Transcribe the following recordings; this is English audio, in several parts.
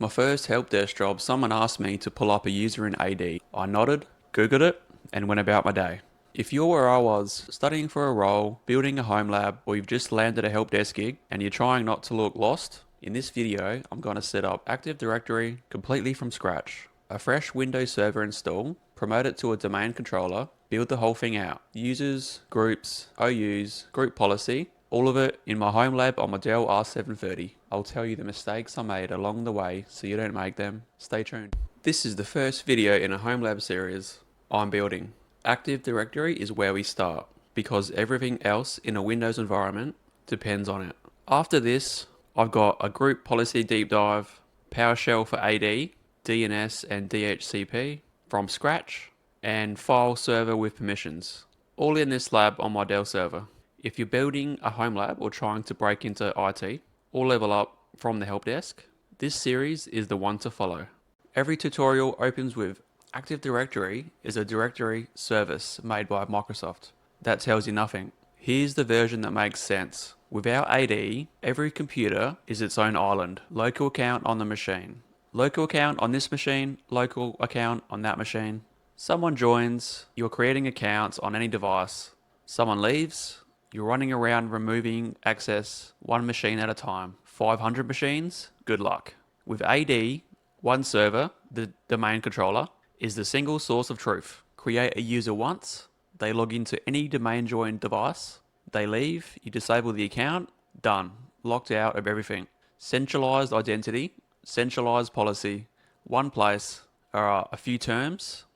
My first help desk job, someone asked me to pull up a user in AD. I nodded, googled it, and went about my day. If you're where I was, studying for a role, building a home lab, or you've just landed a help desk gig and you're trying not to look lost, in this video I'm going to set up Active Directory completely from scratch. A fresh Windows server install, promote it to a domain controller, build the whole thing out. Users, groups, OUs, group policy, all of it in my home lab on my Dell R730. I'll tell you the mistakes I made along the way so you don't make them. Stay tuned. This is the first video in a home lab series I'm building. Active Directory is where we start because everything else in a Windows environment depends on it. After this, I've got a group policy deep dive, PowerShell for AD, DNS and DHCP from scratch, and file server with permissions. All in this lab on my Dell server. If you're building a home lab or trying to break into IT or level up from the help desk, this series is the one to follow. Every tutorial opens with Active Directory is a directory service made by Microsoft. That tells you nothing. Here's the version that makes sense. Without AD, every computer is its own island. Local account on the machine. Local account on this machine, local account on that machine. Someone joins, you're creating accounts on any device. Someone leaves, you're running around removing access one machine at a time. 500 machines, good luck. With AD, one server, the domain controller, is the single source of truth. Create a user once, they log into any domain joined device, they leave, you disable the account, done. Locked out of everything. Centralized identity, centralized policy, one place, a few terms,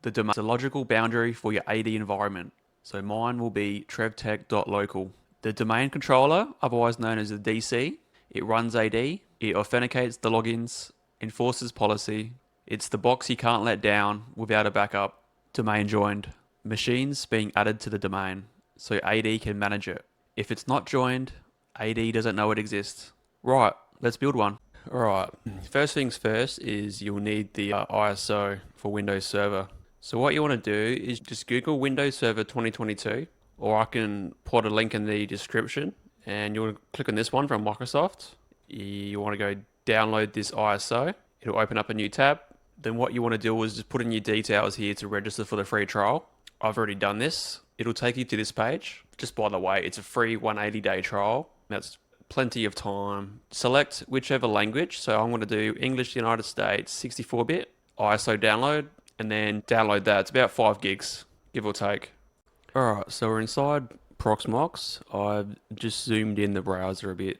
the logical boundary for your AD environment. So mine will be TrevTech.local. The domain controller, otherwise known as the DC, it runs AD, it authenticates the logins, enforces policy. It's the box you can't let down without a backup. Domain joined. Machines being added to the domain, so AD can manage it. If it's not joined, AD doesn't know it exists. Right, let's build one. Alright, first things first is you'll need the ISO for Windows Server. So what you want to do is just Google Windows Server 2022, or I can put a link in the description, and you'll click on this one from Microsoft. You want to go download this ISO. It'll open up a new tab. Then what you want to do is just put in your details here to register for the free trial. I've already done this. It'll take you to this page. Just by the way, it's a free 180-day trial. That's plenty of time. Select whichever language. So I'm going to do English United States 64-bit ISO download, and then download that. It's about 5 gigs, give or take. Alright, so we're inside Proxmox. I've just zoomed in the browser a bit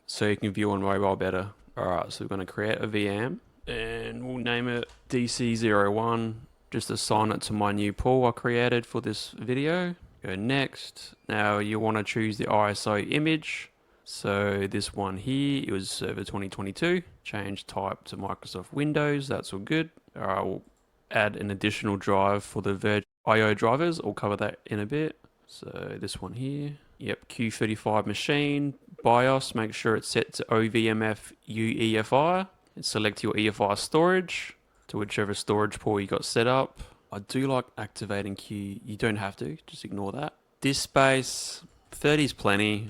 so you can view on mobile better. Alright, so we're going to create a VM and we'll name it DC01. Just assign it to my new pool I created for this video. Go next. Now you want to choose the ISO image. So this one here, it was Server 2022. Change type to Microsoft Windows. That's all good. Alright, we'll add an additional drive for the VirtIO drivers. I'll cover that in a bit. So this one here. Yep, Q35 machine. BIOS, make sure it's set to OVMF UEFI. And select your EFI storage to whichever storage pool you got set up. I do like activating Q. You don't have to, just ignore that. Disk space, 30 is plenty.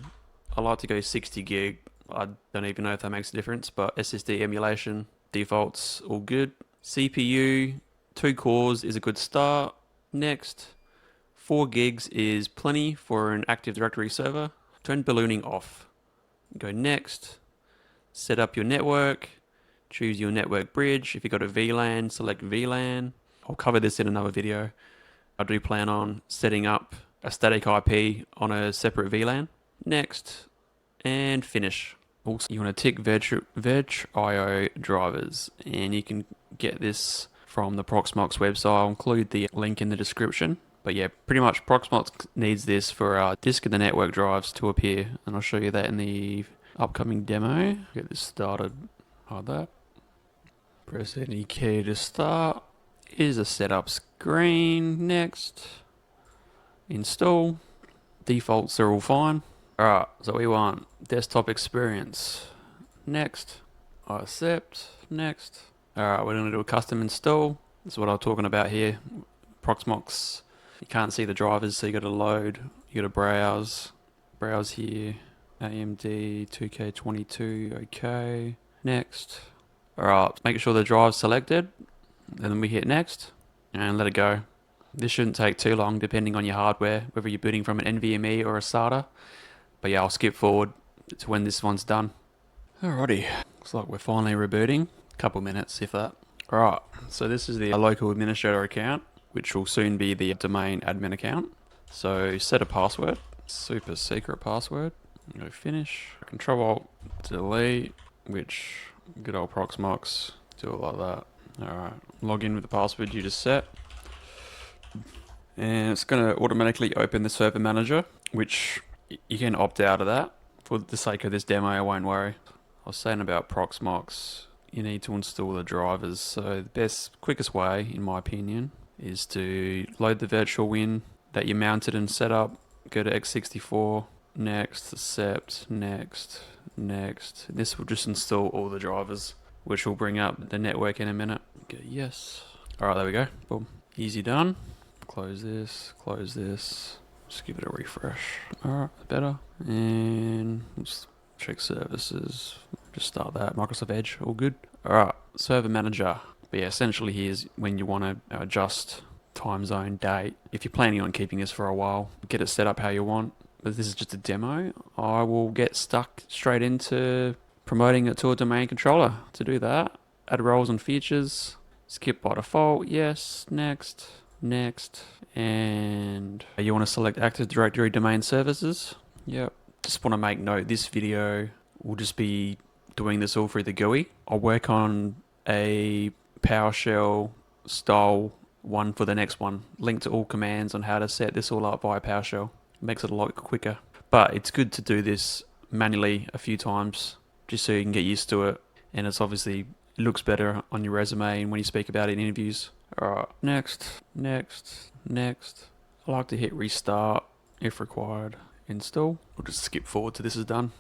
I like to go 60 gig. I don't even know if that makes a difference, but SSD emulation, defaults, all good. CPU, 2 cores is a good start. Next, 4 gigs is plenty for an Active Directory server. Turn ballooning off. Go next, set up your network. Choose your network bridge. If you've got a VLAN, select VLAN. I'll cover this in another video. I do plan on setting up a static IP on a separate VLAN. Next, and finish. Also, you want to tick VirtIO drivers, and you can get this from the Proxmox website. I'll include the link in the description. But yeah, pretty much Proxmox needs this for our disk and the network drives to appear, and I'll show you that in the upcoming demo. Get this started like that. Press any key to start. Is a setup screen. Next. Install. Defaults are all fine. Alright, so we want desktop experience. Next. I accept. Next. Alright, we're going to do a custom install. That's what I'm talking about here. Proxmox. You can't see the drivers, so you got to load. You got to browse. Browse here. AMD 2K22. Okay. Next. Alright, make sure the drive's selected, and then we hit next, and let it go. This shouldn't take too long depending on your hardware, whether you're booting from an NVMe or a SATA. But yeah, I'll skip forward to when this one's done. Alrighty, looks like we're finally rebooting. Couple minutes, if that. Alright, so this is the local administrator account, which will soon be the domain admin account. So set a password, super secret password. Go finish. Control Alt Delete, which good old Proxmox, do it like that. Alright, log in with the password you just set. And it's going to automatically open the server manager, which you can opt out of that. For the sake of this demo, I won't worry. I was saying about Proxmox, you need to install the drivers. So the quickest way, in my opinion, is to load the virtual WIN that you mounted and set up. Go to x64, next, accept, next. This will just install all the drivers, which will bring up the network in a minute. Go yes. Alright, there we go. Boom. Easy done. Close this, just give it a refresh. Alright, better. And let's check services. Just start that. Microsoft Edge, all good. Alright, server manager. But yeah, essentially here's when you want to adjust time zone, date. If you're planning on keeping this for a while, get it set up how you want. But this is just a demo. I will get stuck straight into promoting it to a domain controller. To do that, add roles and features. Skip by default, yes, next, and you want to select Active Directory Domain Services. Yep. Just want to make note, this video will just be doing this all through the GUI. I'll work on a PowerShell style one for the next one. Link to all commands on how to set this all up via PowerShell. Makes it a lot quicker. But it's good to do this manually a few times just so you can get used to it. And it's obviously it looks better on your resume and when you speak about it in interviews. Alright, next. I like to hit restart if required. Install. We'll just skip forward till this is done.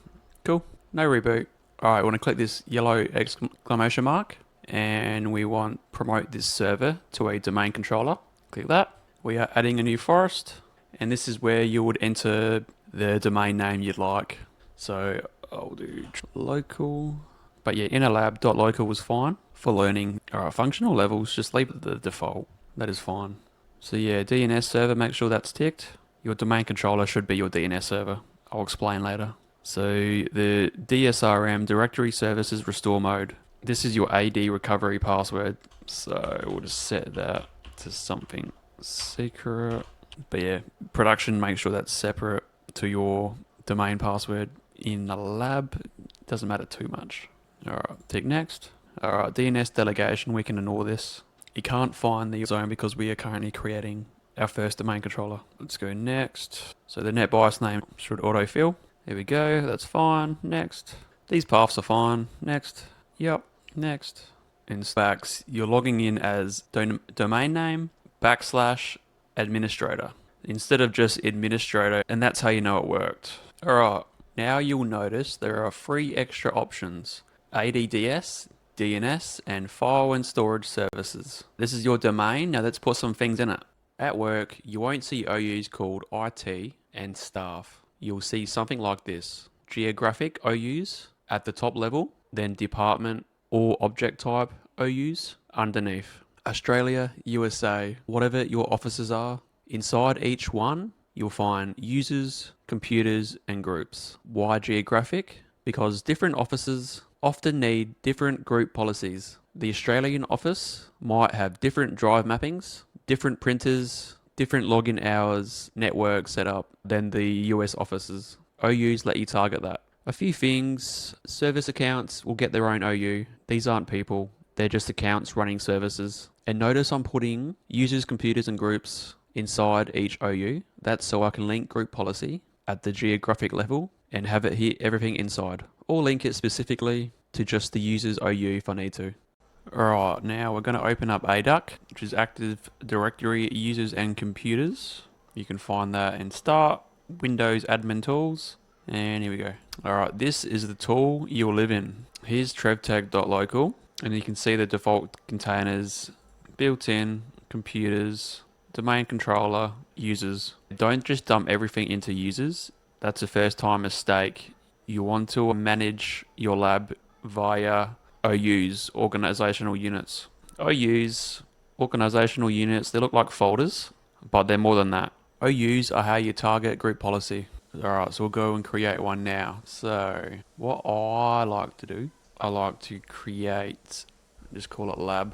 Cool. No reboot. Alright, we want to click this yellow exclamation mark and we want promote this server to a domain controller. Click that. We are adding a new forest and this is where you would enter the domain name you'd like. So I'll do local. But yeah, innerlab.local was fine for learning. Alright, functional levels, just leave it the default. That is fine. So yeah, DNS server, make sure that's ticked. Your domain controller should be your DNS server. I'll explain later. So the DSRM, Directory Services Restore Mode. This is your AD recovery password. So we'll just set that to something secret. But yeah, production, make sure that's separate to your domain password. In the lab, doesn't matter too much. Alright, tick next. Alright, DNS delegation, we can ignore this. You can't find the zone because we are currently creating our first domain controller. Let's go next. So the NetBIOS name should autofill. There we go, that's fine. Next. These paths are fine. Next. Yep. Next. In Stacks, you're logging in as domain name / administrator instead of just administrator, and that's how you know it worked. Alright, now you'll notice there are 3 extra options. ADDS, DNS, and file and storage services. This is your domain. Now let's put some things in it. At work, you won't see OUs called IT and staff. You'll see something like this. Geographic OUs at the top level, then department or object type OUs underneath. Australia, USA, whatever your offices are. Inside each one, you'll find users, computers, and groups. Why geographic? Because different offices often need different group policies. The Australian office might have different drive mappings, different printers, different login hours, network setup than the US offices. OUs let you target that. A few things, service accounts will get their own OU. These aren't people, they're just accounts running services. And notice I'm putting users, computers, and groups inside each OU. That's so I can link group policy at the geographic level and have it hit everything inside. Or link it specifically to just the user's OU if I need to. Alright, now we're going to open up ADUC, which is Active Directory Users and Computers. You can find that in Start, Windows Admin Tools, and here we go. Alright, this is the tool you'll live in. Here's TrevTech.local, and you can see the default containers, built-in, computers, domain controller, users. Don't just dump everything into users. That's a first time mistake. You want to manage your lab via OUs, organizational units. OUs, organizational units, they look like folders, but they're more than that. OUs are how you target group policy. Alright, so we'll go and create one now. So, what I like to do, I like to create, just call it lab,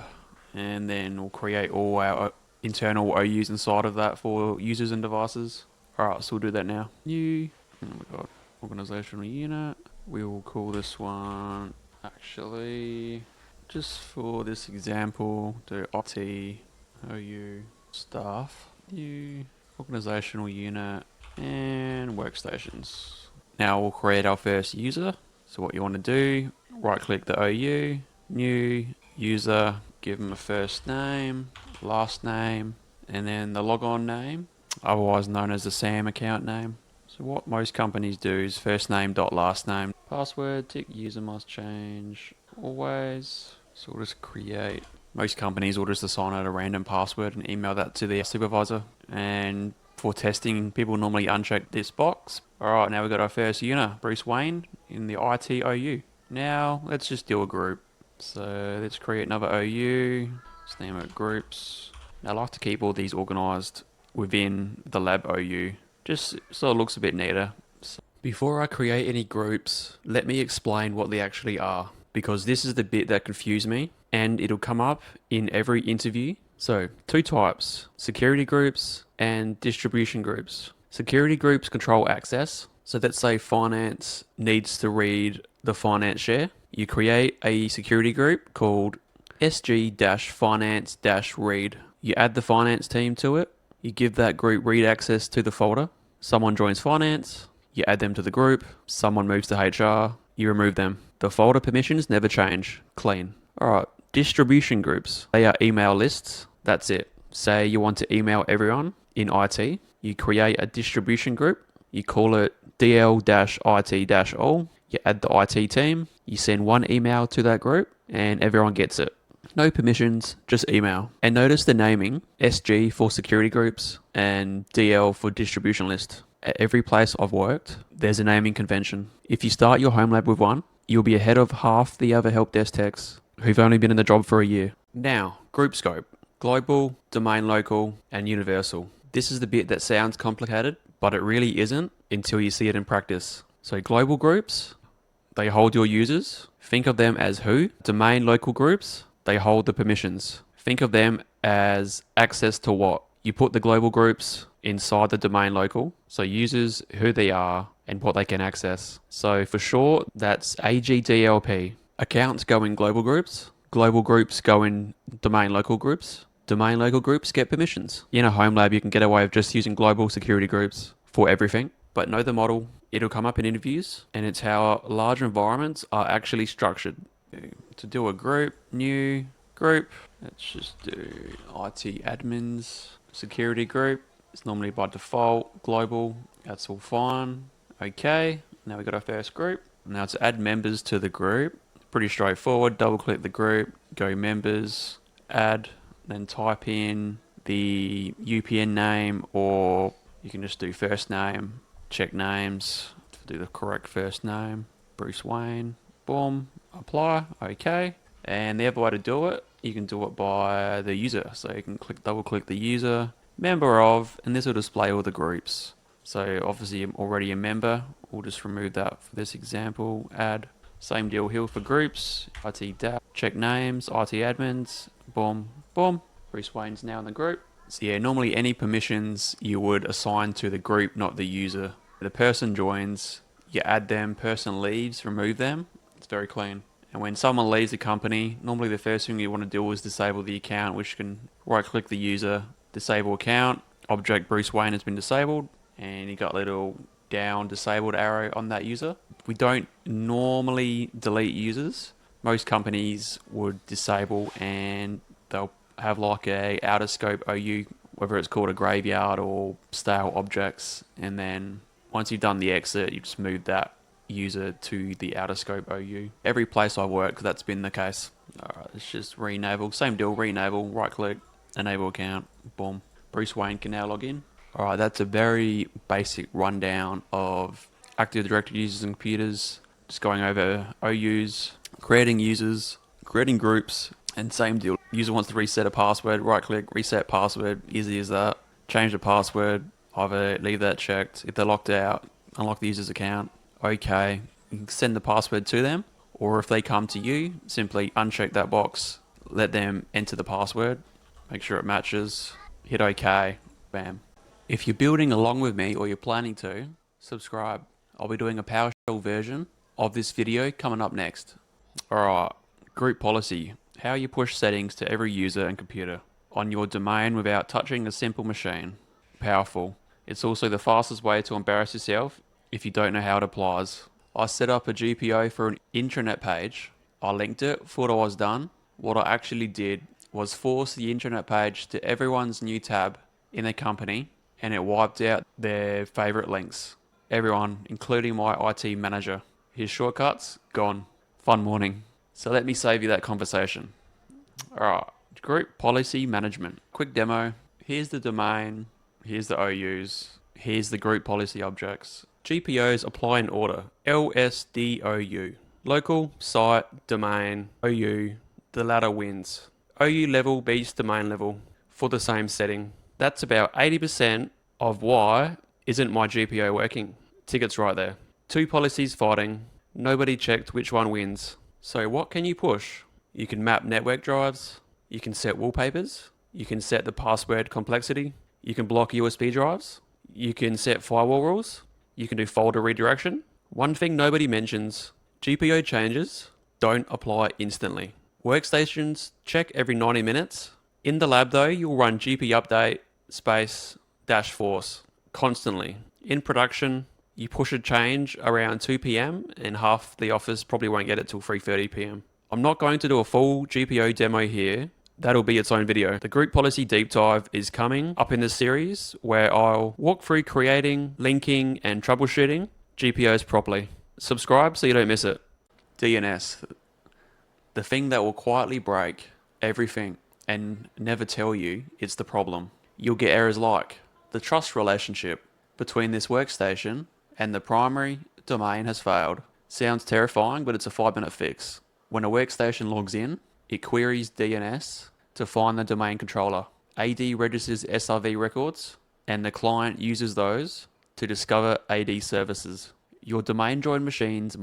and then we'll create all our internal OUs inside of that for users and devices. Alright, so we'll do that now. New, oh my god, organizational unit. We will call this one, actually, just for this example, do IT, OU, staff, new, organizational unit, and workstations. Now we'll create our first user. So what you want to do, right click the OU, new user, give them a first name, last name, and then the logon name, otherwise known as the SAM account name. So what most companies do is first name dot last name. Password, tick user must change always. So we'll just create, most companies will just assign it a random password and email that to their supervisor. And for testing, people normally uncheck this box. Alright, now we've got our first user, Bruce Wayne, in the IT OU. Now, let's just do a group. So let's create another OU, let's name it groups. Now I like to keep all these organized within the lab OU, just so it looks a bit neater. So before I create any groups, let me explain what they actually are, because this is the bit that confused me, and it'll come up in every interview. So, two types, security groups and distribution groups. Security groups control access. So let's say finance needs to read the finance share. You create a security group called SG-finance-read. You add the finance team to it. You give that group read access to the folder. Someone joins finance. You add them to the group. Someone moves to HR. You remove them. The folder permissions never change. Clean. Alright, distribution groups. They are email lists. That's it. Say you want to email everyone in IT. You create a distribution group. You call it DL-IT-all. You add the IT team. You send one email to that group and everyone gets it. No permissions, just email. And notice the naming, SG for security groups and DL for distribution list. At every place I've worked, there's a naming convention. If you start your home lab with one, you'll be ahead of half the other help desk techs who've only been in the job for a year. Now, group scope. Global, domain local, and universal. This is the bit that sounds complicated, but it really isn't until you see it in practice. So global groups, they hold your users. Think of them as who? Domain local groups, they hold the permissions. Think of them as access to what? You put the global groups inside the domain local, so users, who they are, and what they can access. So for short, that's AGDLP. Accounts go in global groups go in domain local groups. Domain local groups get permissions. In a home lab, you can get away with just using global security groups for everything, but know the model. It'll come up in interviews, and it's how large environments are actually structured. To do a group, new group, let's just do IT admins, security group. It's normally by default, global, that's all fine. Okay, now we've got our first group. Now to add members to the group, pretty straightforward. Double click the group, go members, add, then type in the UPN name, or you can just do first name, check names, do the correct first name, Bruce Wayne, boom, apply, okay. And the other way to do it, you can do it by the user. So you can double click the user, member of, and this will display all the groups. So obviously I'm already a member. We'll just remove that for this example, add. Same deal here for groups, IT DAP, check names, IT admins, boom, boom. Bruce Wayne's now in the group. So yeah, normally any permissions you would assign to the group, not the user. The person joins, you add them, person leaves, remove them. It's very clean. And when someone leaves the company, normally the first thing you want to do is disable the account, which can right click the user, disable account, object Bruce Wayne has been disabled, and you got a little down disabled arrow on that user. We don't normally delete users. Most companies would disable and they'll have like a outer scope OU, whether it's called a graveyard or stale objects, and then once you've done the exit, you just move that user to the outer scope OU. Every place I've worked, that's been the case. Alright, let's just re-enable. Same deal, re-enable, right click, enable account, boom. Bruce Wayne can now log in. Alright, that's a very basic rundown of Active Directory users and computers. Just going over OUs, creating users, creating groups, and same deal. User wants to reset a password, right click, reset password, easy as that. Change the password, either leave that checked. If they're locked out, unlock the user's account. Okay, you can send the password to them, or if they come to you, simply uncheck that box, let them enter the password, make sure it matches, hit OK, bam. If you're building along with me or you're planning to, subscribe. I'll be doing a PowerShell version of this video coming up next. Alright, group policy. How you push settings to every user and computer on your domain without touching a simple machine. Powerful. It's also the fastest way to embarrass yourself if you don't know how it applies. I set up a GPO for an intranet page. I linked it, thought I was done. What I actually did was force the intranet page to everyone's new tab in the company, and it wiped out their favorite links. Everyone, including my IT manager. His shortcuts, gone. Fun morning. So let me save you that conversation. Alright, group policy management. Quick demo. Here's the domain. Here's the OUs. Here's the group policy objects. GPOs apply in order. LSDOU. Local, site, domain, OU. The latter wins. OU level beats domain level for the same setting. That's about 80% of why isn't my GPO working. Tickets right there. Two policies fighting. Nobody checked which one wins. So what can you push? You can map network drives. You can set wallpapers. You can set the password complexity. You can block USB drives. You can set firewall rules. You can do folder redirection. One thing nobody mentions, GPO changes don't apply instantly. Workstations check every 90 minutes. In the lab though, you'll run GP update space dash force constantly. In production, you push a change around 2 p.m. and half the office probably won't get it till 3:30 p.m. I'm not going to do a full GPO demo here. That'll be its own video. The group policy deep dive is coming up in this series where I'll walk through creating, linking, and troubleshooting GPOs properly. Subscribe so you don't miss it. DNS, the thing that will quietly break everything and never tell you it's the problem. You'll get errors like the trust relationship between this workstation and the primary domain has failed. Sounds terrifying, but it's a 5-minute fix. When a workstation logs in, it queries DNS to find the domain controller. AD registers SRV records, and the client uses those to discover AD services. Your domain joined machines,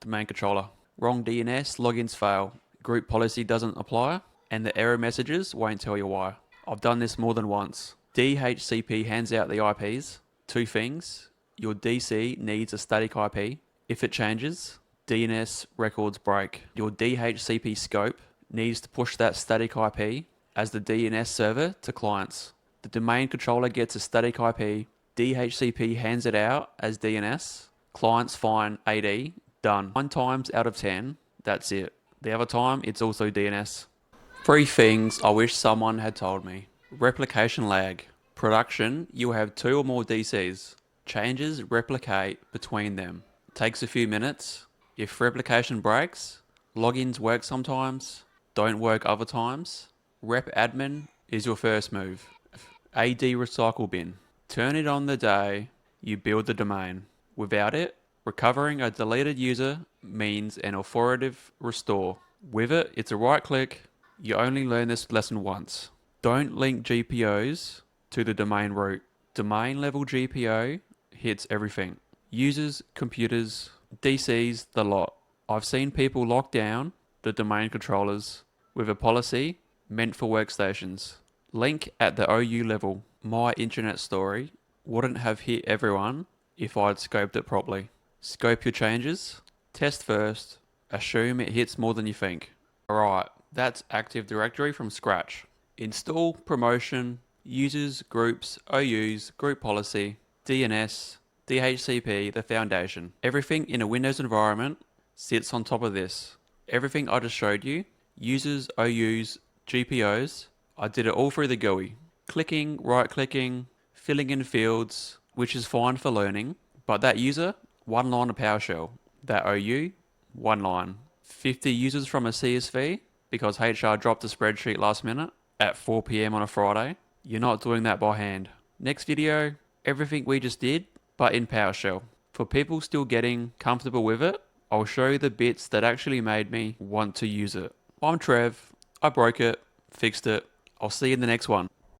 domain controller. Wrong DNS, logins fail. Group policy doesn't apply, and the error messages won't tell you why. I've done this more than once. DHCP hands out the IPs. Two things. Your DC needs a static IP. If it changes, DNS records break. Your DHCP scope needs to push that static IP as the DNS server to clients. The domain controller gets a static IP. DHCP hands it out as DNS. Clients find AD. Done. 9 times out of 10, that's it. The other time, it's also DNS. 3 things I wish someone had told me. Replication lag. Production, you'll have 2 or more DCs. Changes replicate between them. Takes a few minutes. If replication breaks, logins work sometimes, don't work other times. Rep admin is your first move. AD recycle bin. Turn it on the day you build the domain. Without it, recovering a deleted user means an authoritative restore. With it, it's a right click. You only learn this lesson once. Don't link GPOs to the domain root. Domain level GPO hits everything. Users, computers, DCs, the lot. I've seen people lock down the domain controllers with a policy meant for workstations. Link at the OU level. My intranet story wouldn't have hit everyone if I'd scoped it properly. Scope your changes. Test first. Assume it hits more than you think. Alright, that's Active Directory from scratch. Install, promotion, users, groups, OUs, group policy, DNS, DHCP, the foundation. Everything in a Windows environment sits on top of this. Everything I just showed you, users, OUs, GPOs, I did it all through the GUI. Clicking, right-clicking, filling in fields, which is fine for learning, but that user, 1 line of PowerShell. That OU, 1 line. 50 users from a CSV, because HR dropped a spreadsheet last minute at 4 p.m. on a Friday. You're not doing that by hand. Next video, everything we just did, but in PowerShell. For people still getting comfortable with it, I'll show you the bits that actually made me want to use it. I'm Trev, I broke it, fixed it. I'll see you in the next one.